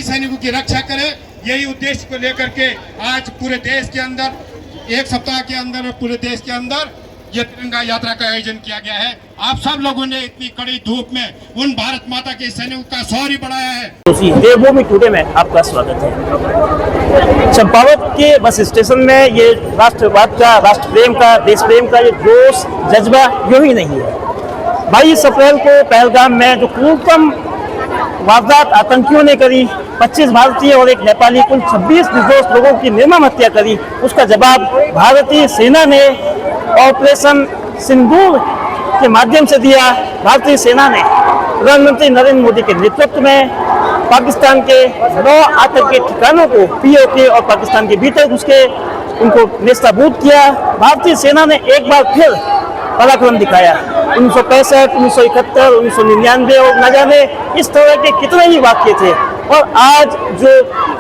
सैनिकों की रक्षा करे। यही उद्देश्य को लेकर के आज पूरे देश के अंदर एक सप्ताह के अंदर पूरे देश के अंदर ये तिरंगा यात्रा का आयोजन किया गया है। आप सब लोगों ने इतनी कड़ी धूप में उन भारत माता के सैनिकों का शौर्य बढ़ाया है। देवभूमि टुडे में आपका स्वागत है। चंपावत के बस स्टेशन में ये राष्ट्रवाद का, राष्ट्र प्रेम का, देश प्रेम का ये जोश जज्बा यूं ही नहीं है। 22 अप्रैल को पहलगाम में जो क्रूरतम वारदात आतंकियों ने करी, 25 भारतीय और एक नेपाली कुल 26 निर्दोष लोगों की निर्मम हत्या करी, उसका जवाब भारतीय सेना ने ऑपरेशन सिंदूर के माध्यम से दिया। भारतीय सेना ने प्रधानमंत्री नरेंद्र मोदी के नेतृत्व में पाकिस्तान के 9 आतंकी ठिकानों को पीओके और पाकिस्तान के भीतर घुस के उनको नेस्तनाबूद किया। भारतीय सेना ने एक बार फिर पराक्रम दिखाया। 1965, 1971, 1999 और न जाने इस तरह के कितने ही वाक्य थे। और आज जो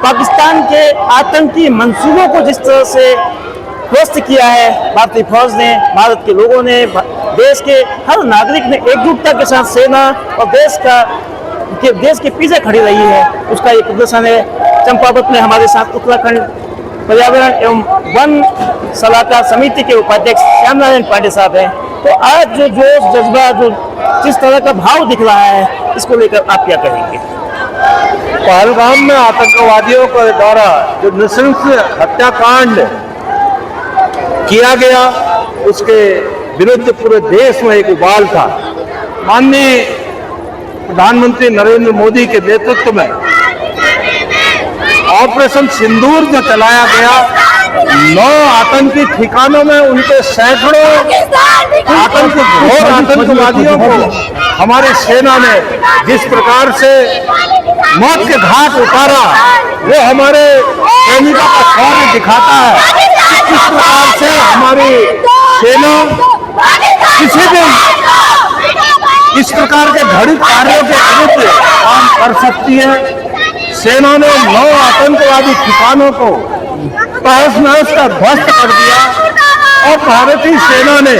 पाकिस्तान के आतंकी मंसूबों को जिस तरह से ध्वस्त किया है भारतीय फौज ने, भारत के लोगों ने, देश के हर नागरिक ने एकजुटता के साथ सेना और देश के पीछे खड़ी रही है, उसका ये प्रदर्शन है। चंपावत में हमारे साथ उत्तराखंड पर्यावरण एवं वन सलाहकार समिति के उपाध्यक्ष श्याम नारायण पांडे साहब हैं। तो आज जो जोश जज्बा, जो जिस तरह का भाव दिख रहा है, इसको लेकर आप क्या कहेंगे? पहलगाम में आतंकवादियों के द्वारा जो नृशंस हत्याकांड किया गया, उसके विरुद्ध पूरे देश में एक उबाल था। माननीय प्रधानमंत्री नरेंद्र मोदी के नेतृत्व में ऑपरेशन सिंदूर जो चलाया गया, 9 आतंकी ठिकानों में उनके सैकड़ों आतंकवादियों को हमारी सेना ने जिस प्रकार से मौत के घाट उतारा, वो हमारे सैनिकों का शौर्य दिखाता है। किस प्रकार से हमारी सेना किसी भी इस प्रकार के घड़ित कार्यों के विरुद्ध काम कर सकती है। सेना ने 9 आतंकवादी ठिकानों को तहस नहस का ध्वस्त कर दिया और भारतीय सेना ने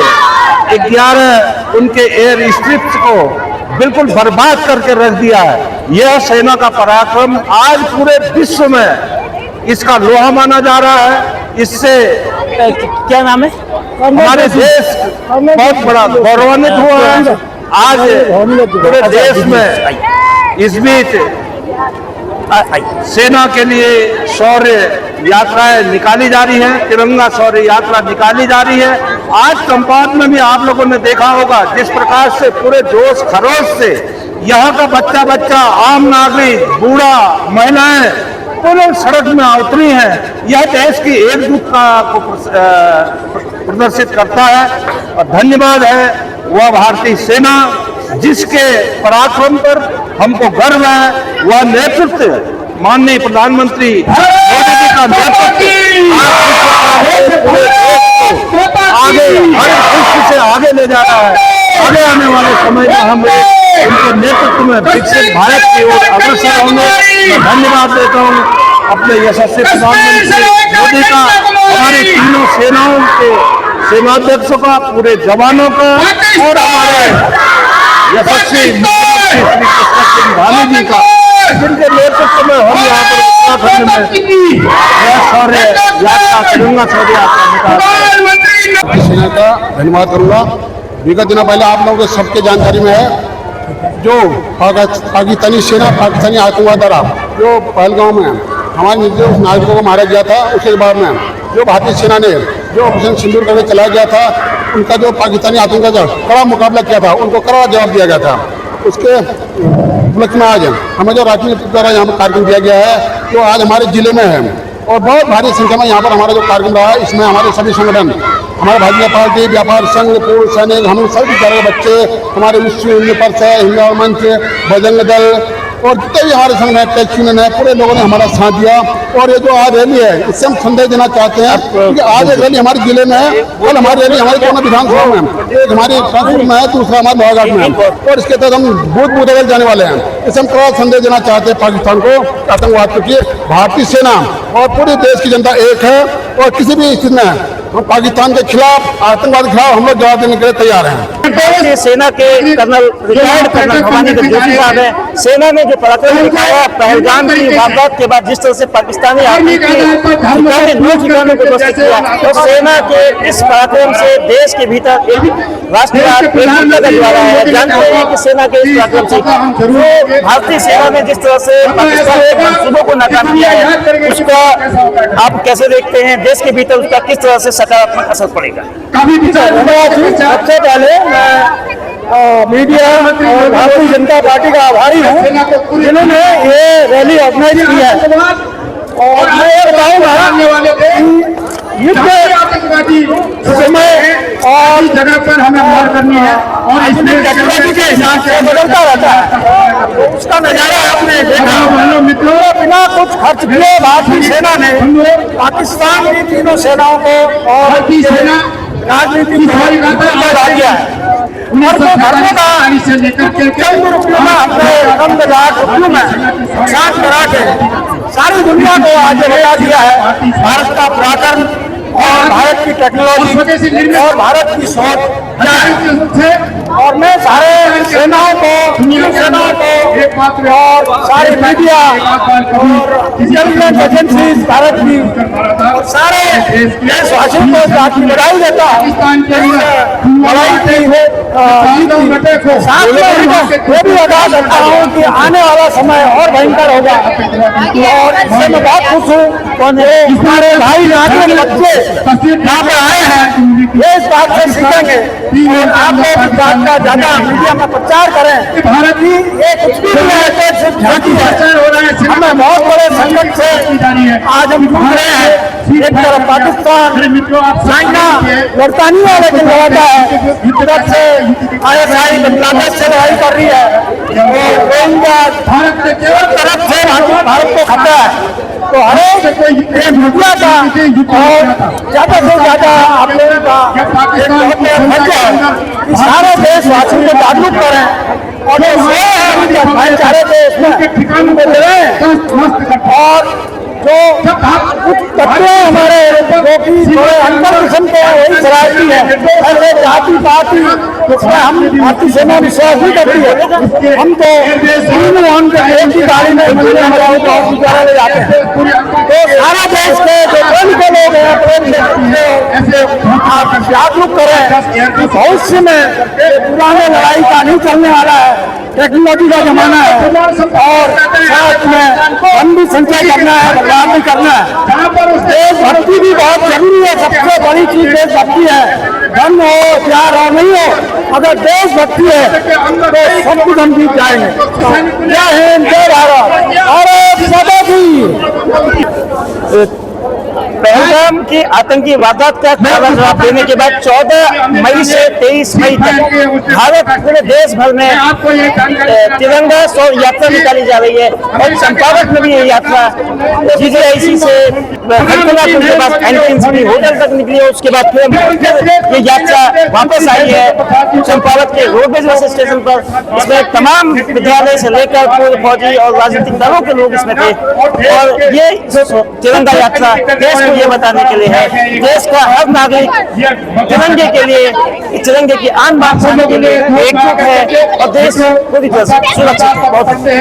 11 उनके एयर स्ट्रिप्स को बिल्कुल बर्बाद करके रख दिया है। यह सेना का पराक्रम आज पूरे विश्व में इसका लोहा माना जा रहा है। इससे क्या नाम है? हमारे देश बहुत बड़ा गौरवान्वित हुआ है। आज पूरे देश में इस बीच सेना के लिए शौर्य यात्राएं निकाली जा रही हैं, तिरंगा शौर्य यात्रा निकाली जा रही है। आज चंपावत में भी आप लोगों ने देखा होगा जिस प्रकार से पूरे जोश खरोश से यहाँ का बच्चा, आम नागरिक, बूढ़ा, महिलाएं पूरे सड़क में उतरी हैं। यह देश की एकजुटता को प्रदर्शित करता है और धन्यवाद है वह भारतीय सेना जिसके पराक्रम पर हमको गर्व है। वह नेतृत्व माननीय प्रधानमंत्री मोदी जी का नेतृत्व आगे हर दृष्टि से आगे ले जा रहा है। आगे आने वाले समय में हम उनके नेतृत्व में विकसित भारत की ओर अग्रसर होंगे। मैं धन्यवाद देता हूँ अपने यशस्वी प्रधानमंत्री मोदी का, हमारे तीनों सेनाओं के सेनाध्यक्षों का, पूरे जवानों का और हमारे यशस्वी मुख्यमंत्री श्री कृष्ण सिंह धामी जी का, जिनके नेतृत्व में हम यहाँ पर उत्तराखंड में यह शौर्य यात्रा, तिरंगा शौर्य यात्रा निकाल सेना का धन्यवाद करूँगा। विगत दिनों पहले आप लोगों को सबके जानकारी में है जो पाकिस्तानी सेना, पाकिस्तानी आतंकवाद द्वारा जो पहलगाम में हमारे निर्दोष नागरिकों को मारा गया था, उसके बाद में जो भारतीय सेना ने जो ऑपरेशन सिंदूर करके चलाया गया था, उनका जो पाकिस्तानी आतंकवाद कड़ा मुकाबला किया था, उनको कड़ा जवाब दिया गया था। उसके उपलक्ष्य में आज हमें जो राजनीति द्वारा यहाँ पर कार्यक्रम दिया गया है, जो आज हमारे जिले में है और बहुत भारी संख्या में यहाँ पर हमारा जो कार्यक्रम रहा है, इसमें हमारे सभी संगठन, हमारे भारतीय पार्टी, व्यापार संघ, पूर्व सैनिक, हम सभी तरह के बच्चे, हमारे विश्व हिंदू परिषद, हिंदू मंच, बजरंग दल और जितने भी हमारे संघ है, टैक्स यूनियन है, पूरे लोगों ने हमारा साथ दिया। और ये जो आज रैली है, इससे हम संदेश देना चाहते हैं कि आज एक रैली हमारे जिले में है, कल हमारी रैली हमारे दोनों विधानसभा में, एक हमारी ट्रांसपोर्ट में है, दूसरा हमारे लोहाघाट में है और इसके तहत हम बूथ अगर जाने वाले हैं। इससे हम कड़ा संदेश देना चाहते हैं पाकिस्तान को, आतंकवाद के प्रति भारतीय सेना और पूरे देश की जनता एक है और किसी भी स्थिति में हम पाकिस्तान के खिलाफ, आतंकवाद के खिलाफ हम लोग जवाब देने के लिए तैयार हैं। सेना के colonel retired colonel Bhawani Joshi साहब है। सेना ने जो पराक्रम दिखाया पहलगाम की वारदात के बाद, जिस तरह से पाकिस्तानी आर्मी के ठिकाने 9 ठिकानों को ध्वस्त किया, तो सेना के इस पराक्रम से देश के भीतर एक राष्ट्रवाद एकता का ज्वाला है। जानते हैं कि सेना के इस पराक्रम से जो भारतीय सेना ने जिस तरह से पाकिस्तान के मंसूबों को नाकाम किया है, उसका आप कैसे देखते हैं? देश के भीतर उसका किस तरह से सकारात्मक असर पड़ेगा? सबसे पहले मैं मीडिया और भारतीय जनता पार्टी का आभारी हूँ जिन्होंने ये रैली ऑर्गेनाइज की है। और मैं ये बताऊंगा कि युद्ध समय और जगह पर हमें मार करनी है और इसमें टेक्नोलॉजी के हिसाब से बदलता रहता है। तो उसका नजारा आपने देखा। मित्रों, बिना कुछ खर्च किए भारतीय सेना ने पाकिस्तान की तीनों सेनाओं को और राजनीति किया है। और वो धर्मों का चंद रुपयों में हमने चंद लाख रुपयों में साथ करा के सारी दुनिया को आज बता दिया है भारत का पराक्रम और भारत की टेक्नोलॉजी और भारत की सोच क्या है। और मैं सारे सेनाओं को और सारे मीडिया और इंटेलिजेंस एजेंसीज भारत की और सारे देशवासियों को इस बात की बधाई देता हूँ। लड़ाई की साथ में ये भी अदा करता हूँ कि आने वाला समय और भयंकर होगा। और इससे मैं बहुत खुश हूँ। हमारे भाई नागरिक बच्चे यहाँ पर आए हैं, ये इस बात से सीखेंगे और आप लोग इस बात का ज्यादा मीडिया में प्रचार करें। भारत की ये कुछ भी नहीं है, सिर्फ झांकी है। हमें बहुत बड़े संकट से आज हम जूझ रहे हैं। एक तरफ पाकिस्तान, चाइना लड़ता नहीं है लेकिन लड़ाता है। इधर से ISI बांग्लादेश से लड़ाई कर रही है और रोहिंग्या तरफ से भारत को खतरा है। तो हर एक मीडिया का और ज्यादा से ज्यादा आप लोगों का सारे देशवासियों को जागरूक करें और जो भाईचारे के इसमें और जो कुछ तत्व हमारे जो कि थोड़े अंतर किस्म के वही शरारती है। ऐसे जाति पाति उसमें हम भारतीय सेना विश्वास नहीं करती है। हम तो हम एक ही गाड़ी में हमारे ले जाते हैं। तो सारा देश के जो के लोग हैं आप जागरूक करें। भविष्य में पुराने लड़ाई का नहीं चलने वाला है, टेक्नोलॉजी का जमाना है और साथ में हम भी संचय करना है, बदलाव भी करना है। देशभक्ति भी बहुत जरूरी है। सबसे बड़ी चीज देशभक्ति है। धन हो प्यार हो नहीं हो, अगर देशभक्ति है तो सब कुछ हम जीत जाएंगे। जय हिंद, जय भारत, भारत माता की। पहलगाम की आतंकी वारदात का कड़ा जवाब देने के बाद 14 मई से 23 मई तक भारत पूरे देश भर में तिरंगा यात्रा निकाली जा रही है। और चंपावत में भी ये यात्रा GGIC से खड़गपुर के पास एंट्री सिटी होटल तक निकली है। उसके बाद फिर ये यात्रा वापस आई है चंपावत के रोडवेज बस स्टेशन पर। इसमें तमाम विद्यालय से लेकर पूर्व फौजी और राजनीतिक दलों के लोग इसमें थे। और ये तिरंगा यात्रा देश को ये बताने के लिए है, देश का हर नागरिक तिरंगे के लिए, तिरंगे की आन बान करने के लिए एकजुट है और देश पूरी तरह से सुरक्षित है।